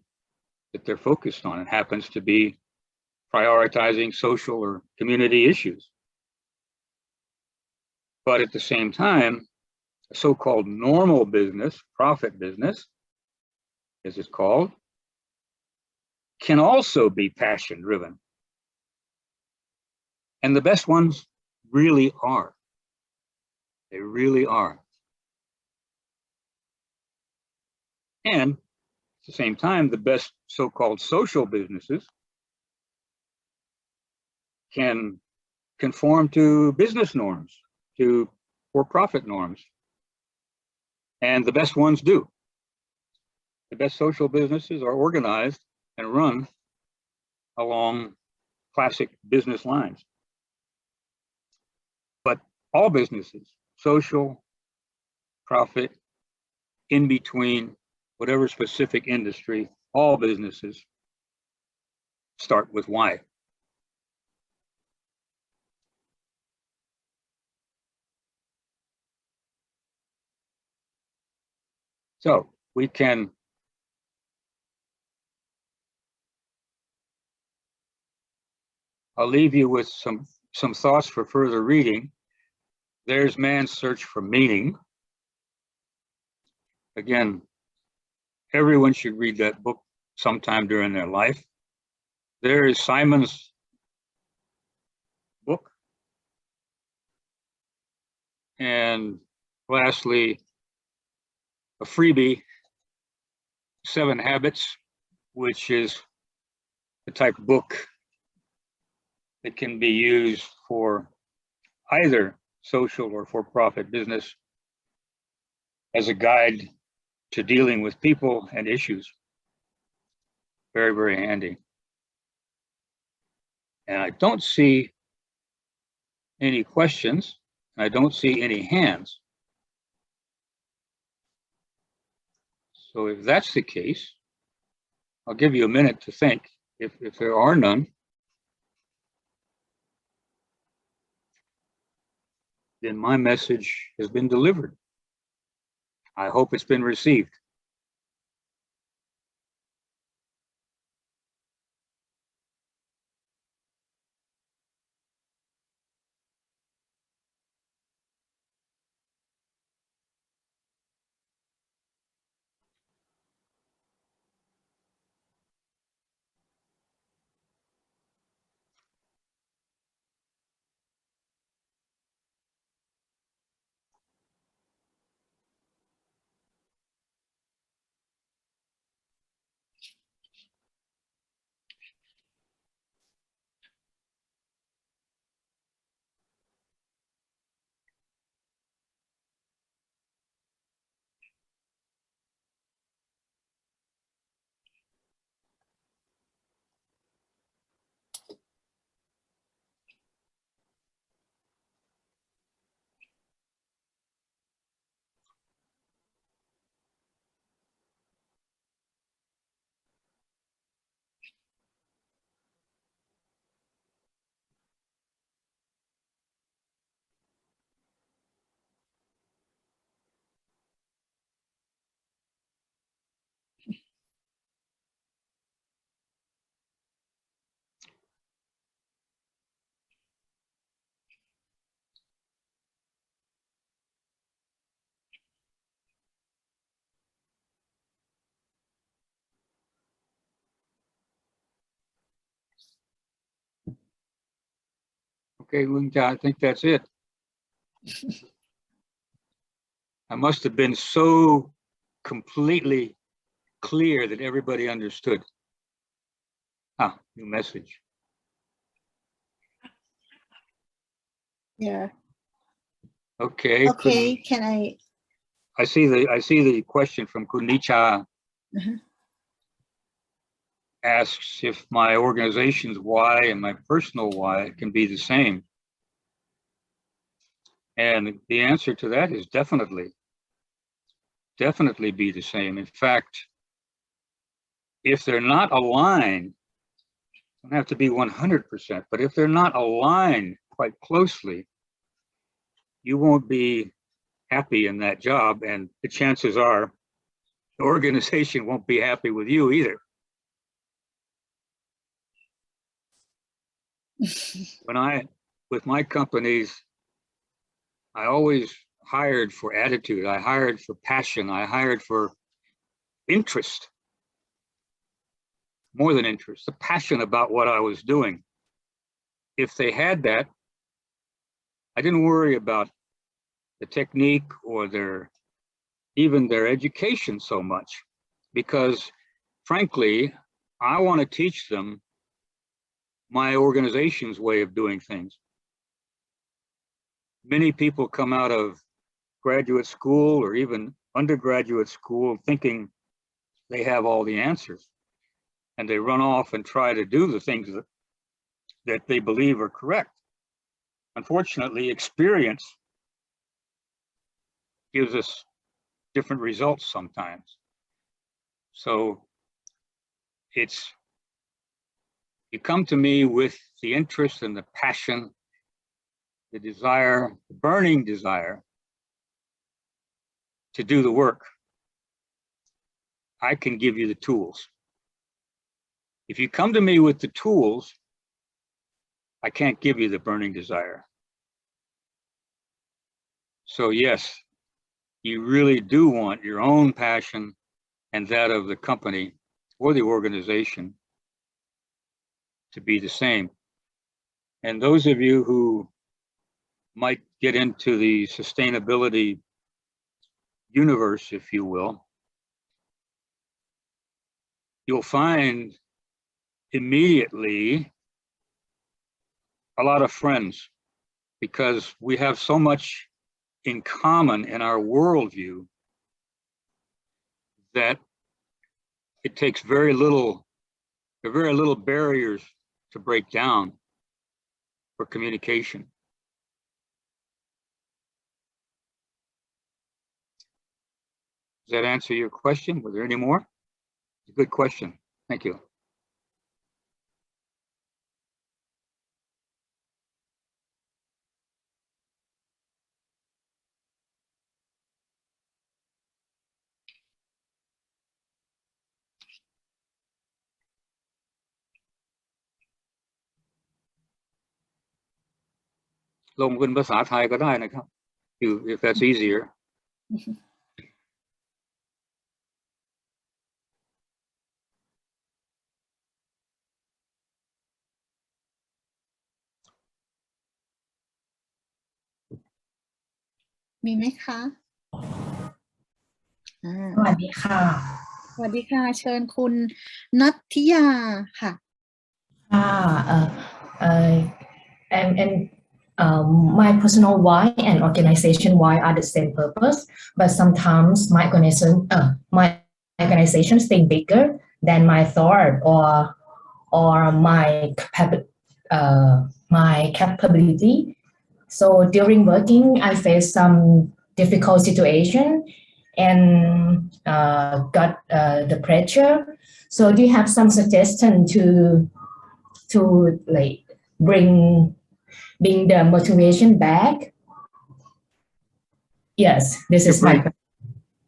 that they're focused on. It happens to be prioritizing social or community issues. But at the same time, a so-called normal business, profit business, as it's called, can also be passion driven. And the best ones really are. They really are. And at the same time, the best so-called social businesses can conform to business norms, to for-profit norms. And the best ones do. The best social businesses are organized and run along classic business lines. But all businesses, social, profit, in between, whatever specific industry, all businesses start with why. So we can I'll leave you with some thoughts for further reading. There's Man's Search for Meaning. Again, everyone should read that book sometime during their life. There is Simon's book. And lastly, a freebie, 7 Habits, which is the type of book that can be used for either social or for-profit business as a guide to dealing with people and issues. Very, very handy. And I don't see any questions. I don't see any hands. So if that's the case, I'll give you a minute to think. If there are none, then my message has been delivered. I hope it's been received. Okay, I think that's it. I must have been so completely clear that everybody understood. Ah, new message. Yeah. Okay. Okay, can I? I see the question from Kunicha. Asks if my organization's why and my personal why can be the same. And the answer to that is definitely be the same. In fact, if they're not aligned, don't have to be 100%, but if they're not aligned quite closely, you won't be happy in that job, and the chances are the organization won't be happy with you either. With my companies, I always hired for attitude, I hired for passion, I hired for interest, more than interest, the passion about what I was doing. If they had that, I didn't worry about the technique or even their education so much, because frankly, I want to teach them my organization's way of doing things. Many people come out of graduate school or even undergraduate school thinking they have all the answers, and they run off and try to do the things that they believe are correct. Unfortunately, experience gives us different results sometimes. So you come to me with the interest and the passion, the desire, the burning desire to do the work. I can give you the tools. If you come to me with the tools, I can't give you the burning desire. So yes, you really do want your own passion and that of the company or the organization to be the same. And those of you who might get into the sustainability universe, if you will, you'll find immediately a lot of friends, because we have so much in common in our worldview that it takes very little barriers to break down for communication. Does that answer your question? Was there any more? It's a good question. Thank you.ลงเป็นภาษาไทยก็ได้นะครับ if that's easier. มีไหมคะ สวัสดีค่ะ สวัสดีค่ะ เชิญคุณนัทธิยาค่ะ my personal why and organization why are the same purpose, but sometimes my organization think bigger than my thought or my capability. So during working, I faced some difficult situation and got the pressure. So do you have some suggestion to like bring the motivation back? Yes, this is my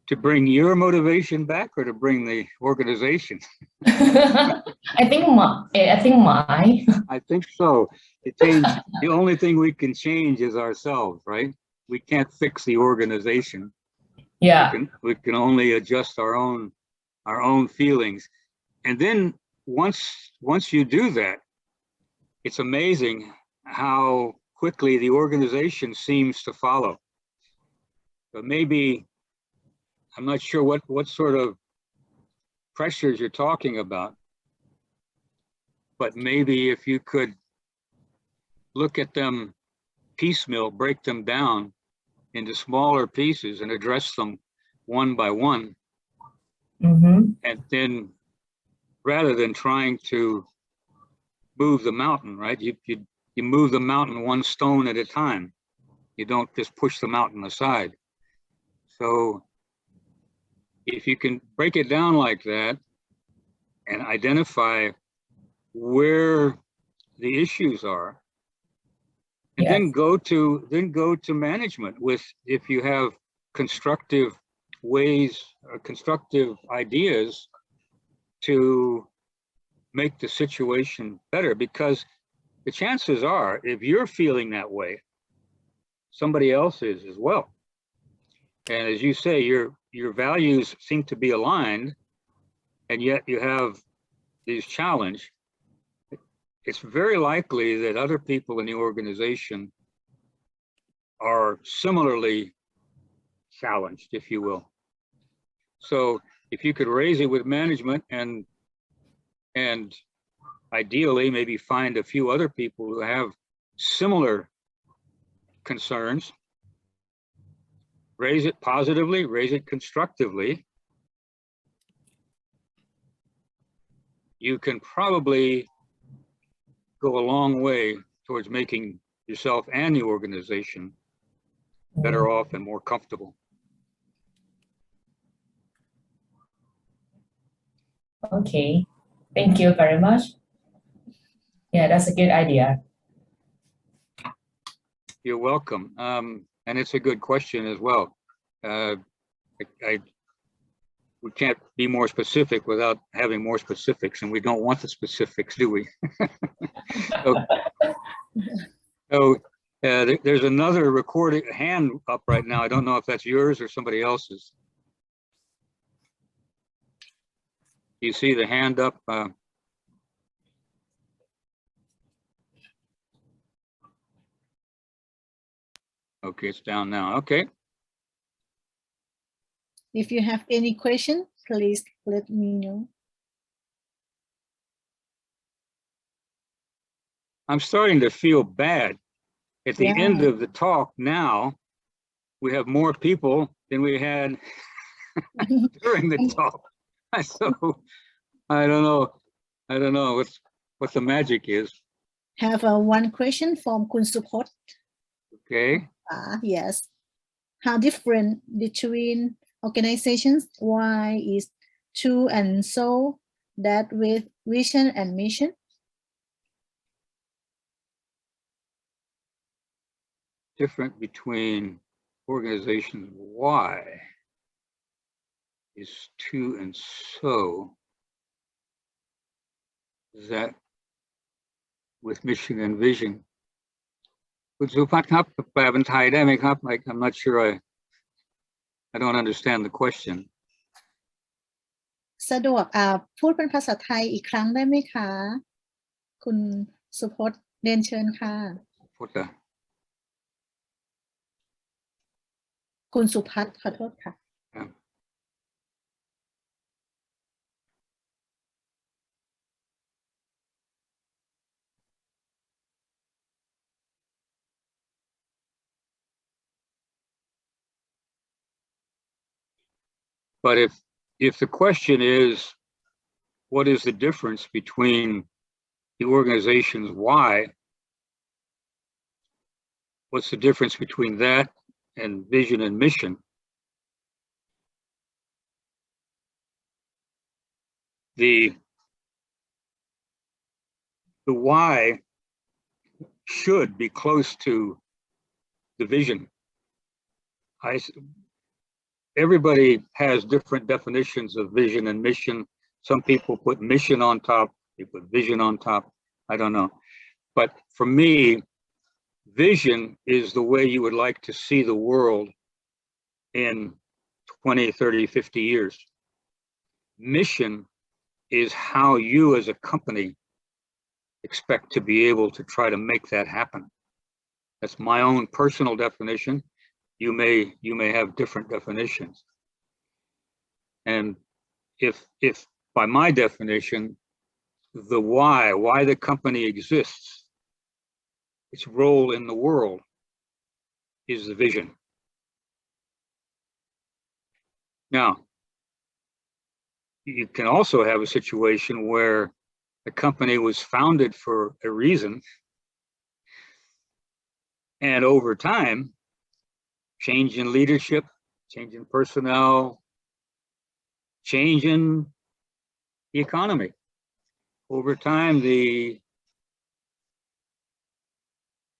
to bring your motivation back, or to bring the organization? I think my I think so. The only thing we can change is ourselves, right? We can't fix the organization. Yeah, we can only adjust our own feelings, and then once you do that, it's amazing how quickly the organization seems to follow. But maybe, I'm not sure what sort of pressures you're talking about, but maybe if you could look at them piecemeal, break them down into smaller pieces and address them one by one. And then rather than trying to move the mountain, right? You move the mountain one stone at a time. You don't just push the mountain aside. So if you can break it down like that and identify where the issues are, and then go to management with, if you have constructive ways or constructive ideas to make the situation better, because the chances are, if you're feeling that way, somebody else is as well. And as you say, your values seem to be aligned, and yet you have these challenges. It's very likely that other people in the organization are similarly challenged, if you will. So if you could raise it with management and ideally maybe find a few other people who have similar concerns, raise it positively, raise it constructively, you can probably go a long way towards making yourself and the organization better off and more comfortable. Okay, thank you very much. Yeah, that's a good idea. You're welcome. And it's a good question as well. We can't be more specific without having more specifics, and we don't want the specifics, do we? So there's another recording hand up right now. I don't know if that's yours or somebody else's. You see the hand up? Okay, it's down now. Okay. If you have any question, please let me know. I'm starting to feel bad. At the end of the talk now, we have more people than we had during the talk. So I don't know what the magic is. Have one question from Kun Supot. Okay. Yes. How different between organizations? Why is true and so that with vision and mission? Different between organizations. Why is to and so that with mission and vision? คุณสุพัฒน์ครับแปลเป็นไทยได้ไหมครับ I'm not sure I don't understand the question. สะดวกพูดเป็นภาษาไทยอีกครั้งได้ไหมคะคุณสุพจน์เรียนเชิญค่ะคุณสุพัฒน์ขอโทษค่ะ But if the question is, what is the difference between the organization's why? What's the difference between that and vision and mission? The why should be close to the vision. Everybody has different definitions of vision and mission. Some people put mission on top, they put vision on top. I don't know. But for me, vision is the way you would like to see the world in 20, 30, 50 years. Mission is how you as a company expect to be able to try to make that happen. That's my own personal definition. You may have different definitions. And if by my definition, the why the company exists, its role in the world is the vision. Now, you can also have a situation where the company was founded for a reason, and over time, change in leadership, change in personnel, change in the economy. Over time, the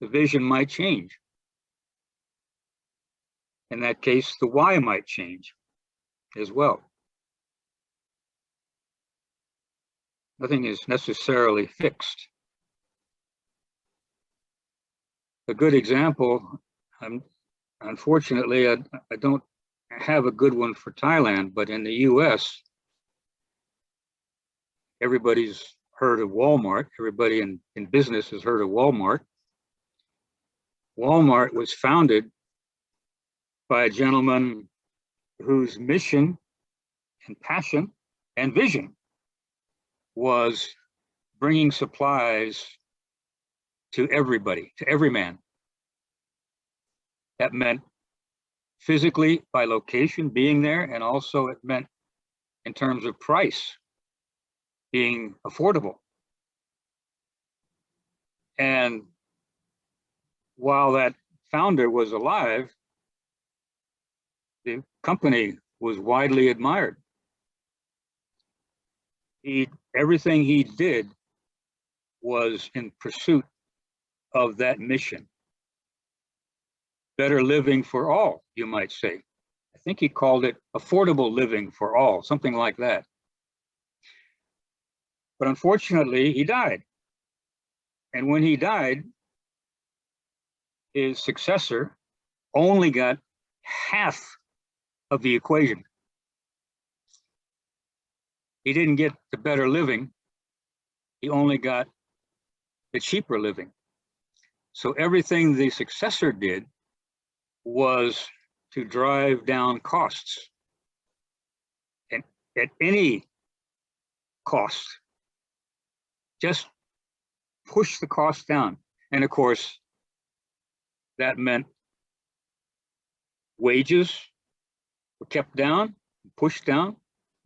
vision might change. In that case, the why might change as well. Nothing is necessarily fixed. A good example, unfortunately, I don't have a good one for Thailand, but in the US, everybody's heard of Walmart. Everybody in business has heard of Walmart. Walmart was founded by a gentleman whose mission and passion and vision was bringing supplies to everybody, to every man. That meant physically by location being there, and also it meant in terms of price being affordable. And while that founder was alive, the company was widely admired. Everything he did was in pursuit of that mission. Better living for all, you might say. I think he called it affordable living for all, something like that. But unfortunately, he died. And when he died, his successor only got half of the equation. He didn't get the better living. He only got the cheaper living. So everything the successor did was to drive down costs, and at any cost, just push the cost down. And of course, that meant wages were kept down, pushed down,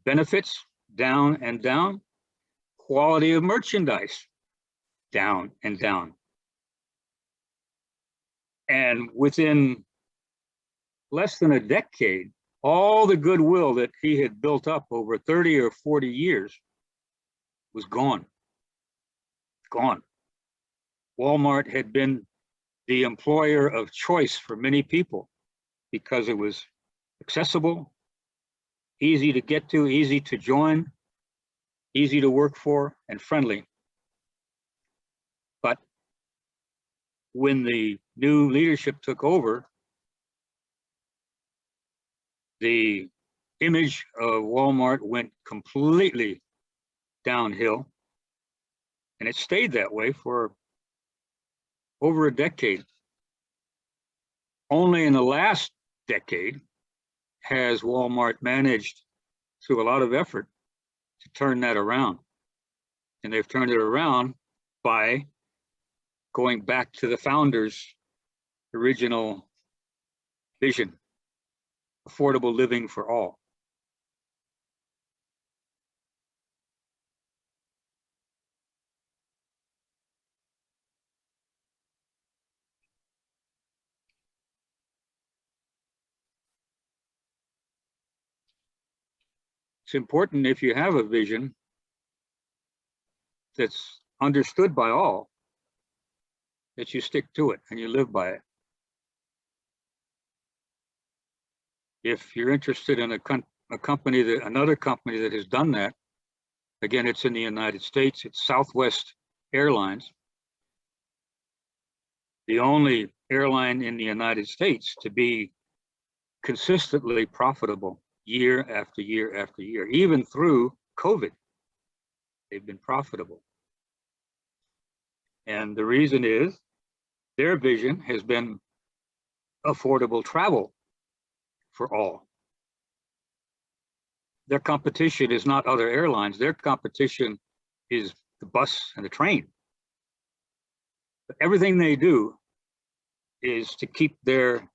benefits down and down, quality of merchandise down and down. And within less than a decade, all the goodwill that he had built up over 30 or 40 years was gone. Gone. Walmart had been the employer of choice for many people because it was accessible, easy to get to, easy to join, easy to work for, and friendly. But when the new leadership took over, the image of Walmart went completely downhill, and it stayed that way for over a decade. Only in the last decade has Walmart managed, through a lot of effort, to turn that around. And they've turned it around by going back to the founder's original vision: affordable living for all. It's important, if you have a vision that's understood by all, that you stick to it and you live by it. If you're interested in another company that has done that, again, it's in the United States, it's Southwest Airlines, the only airline in the United States to be consistently profitable year after year after year. Even through COVID, they've been profitable. And the reason is their vision has been affordable travel for all. Their competition is not other airlines. Their competition is the bus and the train. But everything they do is to keep their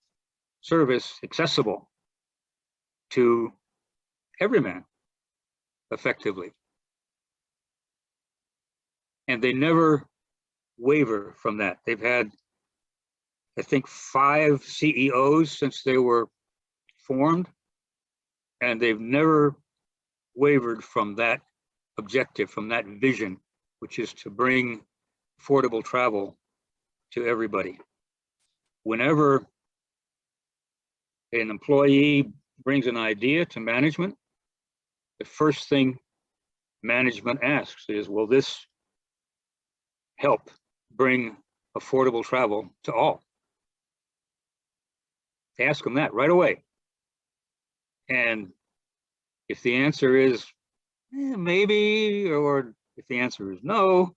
service accessible to every man effectively. And they never waver from that. They've had, I think, 5 CEOs since they were formed, and they've never wavered from that objective, from that vision, which is to bring affordable travel to everybody. Whenever an employee brings an idea to management, the first thing management asks is, will this help bring affordable travel to all? They ask them that right away. And if the answer is maybe, or if the answer is no,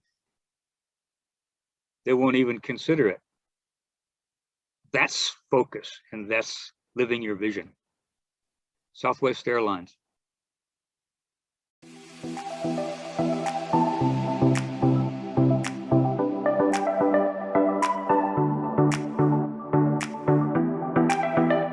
they won't even consider it. That's focus, and that's living your vision. Southwest Airlines.